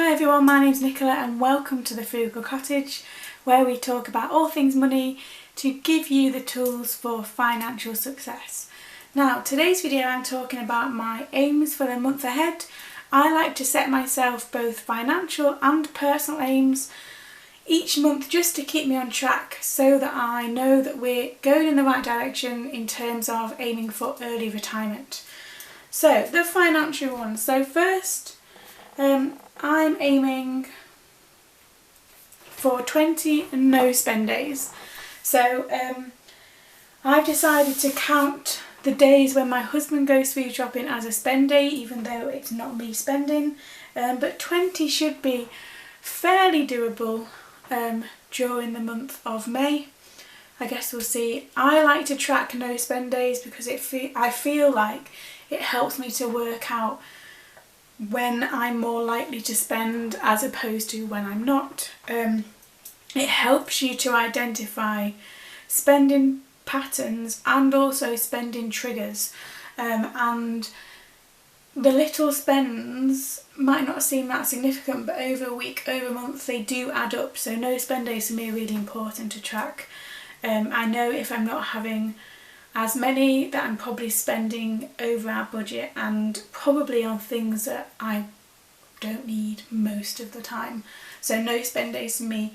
Hello everyone, my name's Nicola and welcome to the Frugal Cottage, where we talk about all things money to give you the tools for financial success. Now, today's video I'm talking about my aims for the month ahead. I like to set myself both financial and personal aims each month just to keep me on track so that I know that we're going in the right direction in terms of aiming for early retirement. So, the financial one. So first, I'm aiming for 20 no spend days. So I've decided to count the days when my husband goes food shopping as a spend day, even though it's not me spending. But 20 should be fairly doable during the month of May. I guess we'll see. I like to track no spend days because I feel like it helps me to work out when I'm more likely to spend as opposed to when I'm not. It helps you to identify spending patterns and also spending triggers, and the little spends might not seem that significant, but over a week, over a month, they do add up. So no spend days for me are really important to track. I know if I'm not having as many that I'm probably spending over our budget and probably on things that I don't need most of the time. So no spend days for me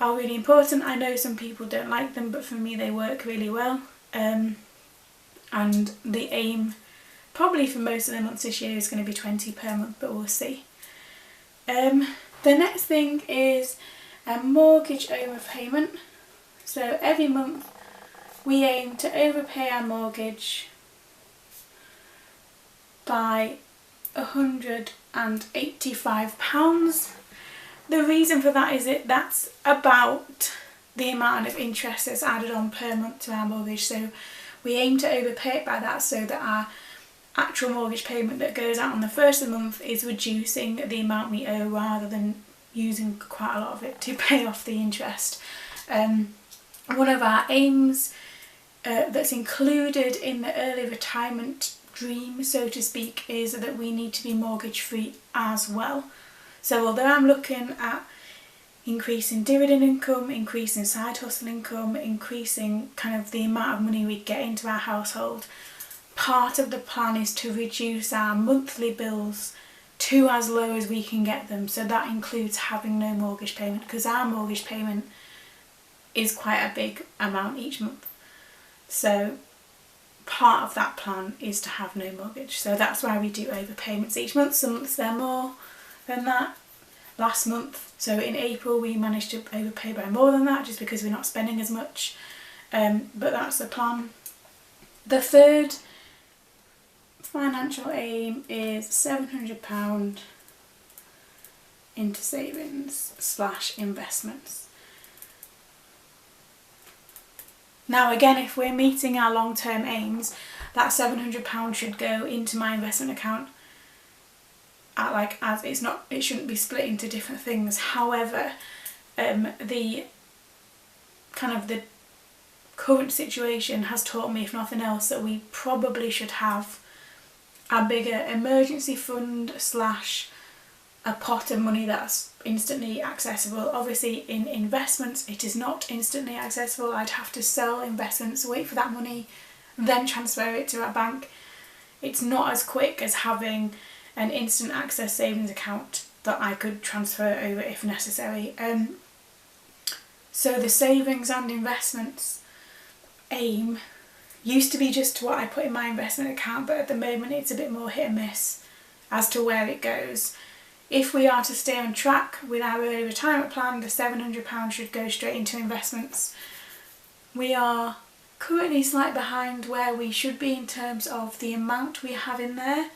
are really important. I know some people don't like them, but for me they work really well. And the aim probably for most of the months this year is going to be 20 per month, but we'll see. The next thing is a mortgage overpayment. So every month we aim to overpay our mortgage by £185. The reason for that is that's about the amount of interest that's added on per month to our mortgage. So we aim to overpay it by that so that our actual mortgage payment that goes out on the first of the month is reducing the amount we owe rather than using quite a lot of it to pay off the interest. One of our aims that's included in the early retirement dream, so to speak, is that we need to be mortgage free as well. So although I'm looking at increasing dividend income, increasing side hustle income, increasing kind of the amount of money we get into our household, part of the plan is to reduce our monthly bills to as low as we can get them. So that includes having no mortgage payment, because our mortgage payment is quite a big amount each month. So part of that plan is to have no mortgage. So that's why we do overpayments each month. Some months they're more than that. Last month, so in April, we managed to overpay by more than that just because we're not spending as much. But that's the plan. The third financial aim is £700 into savings/investments. Now again, if we're meeting our long-term aims, that £700 should go into my investment account it shouldn't be split into different things. However, the current situation has taught me, if nothing else, that we probably should have a bigger emergency fund / a pot of money that's instantly accessible. Obviously in investments it is not instantly accessible. I'd have to sell investments, wait for that money, then transfer it to our bank. It's not as quick as having an instant access savings account that I could transfer over if necessary. So the savings and investments aim used to be just what I put in my investment account, but at the moment it's a bit more hit and miss as to where it goes. If we are to stay on track with our early retirement plan, the £700 should go straight into investments. We are currently slightly behind where we should be in terms of the amount we have in there.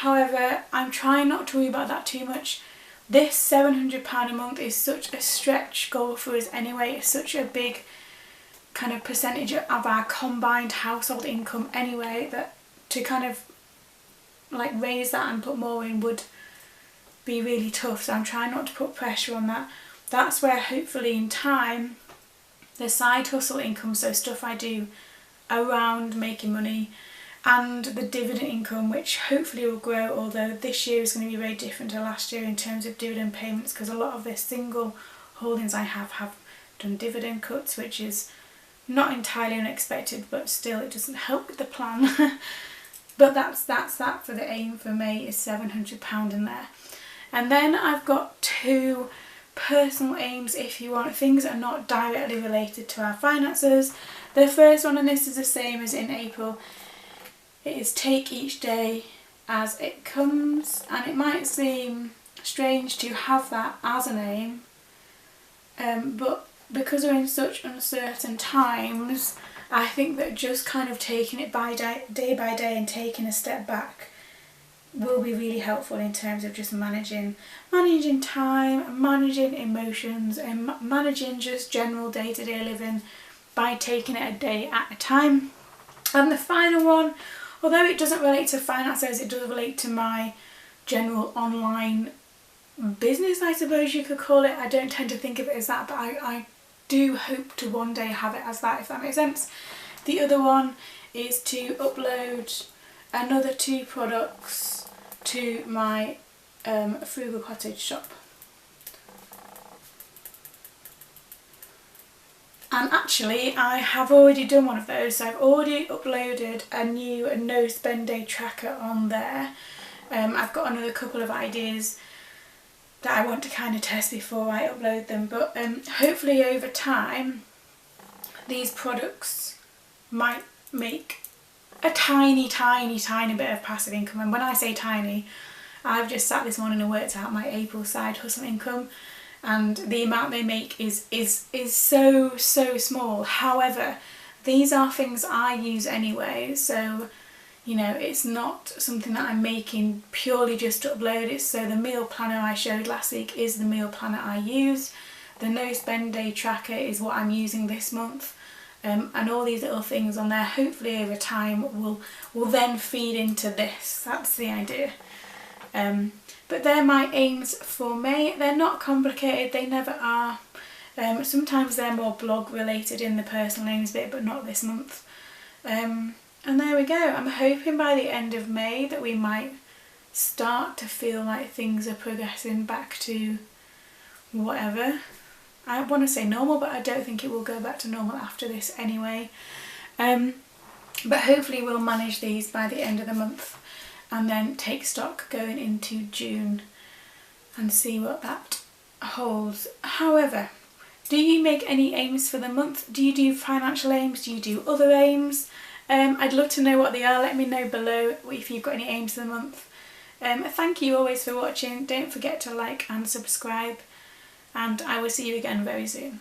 However, I'm trying not to worry about that too much. This £700 a month is such a stretch goal for us anyway. It's such a big kind of percentage of our combined household income anyway, that to kind of raise that and put more in would be really tough. So I'm trying not to put pressure on that. That's where hopefully in time the side hustle income, so stuff I do around making money, and the dividend income, which hopefully will grow, although this year is going to be very different to last year in terms of dividend payments, because a lot of the single holdings I have done dividend cuts, which is not entirely unexpected, but still it doesn't help with the plan. But that's that for the aim for May, is £700 in there. And then I've got 2 personal aims, if you want, things that are not directly related to our finances. The first one, and this is the same as in April, it is take each day as it comes. And it might seem strange to have that as an aim, but because we're in such uncertain times, I think that just kind of taking it day by day and taking a step back will be really helpful in terms of just managing time, managing emotions, and managing just general day-to-day living by taking it a day at a time. And the final one, although it doesn't relate to finances, it does relate to my general online business, I suppose you could call it. I don't tend to think of it as that, but I do hope to one day have it as that, if that makes sense. The other one is to upload another 2 products to my Frugal Cottage Shop. And actually I have already done one of those, so I've already uploaded a new no spend day tracker on there. I've got another couple of ideas that I want to kind of test before I upload them, but hopefully over time these products might make a tiny bit of passive income. And when I say tiny, I've just sat this morning and worked out my April side hustle income, and the amount they make is so small. However, these are things I use anyway, so you know, it's not something that I'm making purely just to upload it. So the meal planner I showed last week is the meal planner I use. The no spend day tracker is what I'm using this month. And all these little things on there, hopefully over time will then feed into this. That's the idea. But they're my aims for May. They're not complicated, they never are. Sometimes they're more blog related in the personal aims bit, but not this month. And there we go. I'm hoping by the end of May that we might start to feel like things are progressing back to whatever. I want to say normal, but I don't think it will go back to normal after this anyway. But hopefully we'll manage these by the end of the month and then take stock going into June and see what that holds. However, do you make any aims for the month? Do you do financial aims? Do you do other aims? I'd love to know what they are. Let me know below if you've got any aims for the month. Thank you always for watching. Don't forget to like and subscribe, and I will see you again very soon.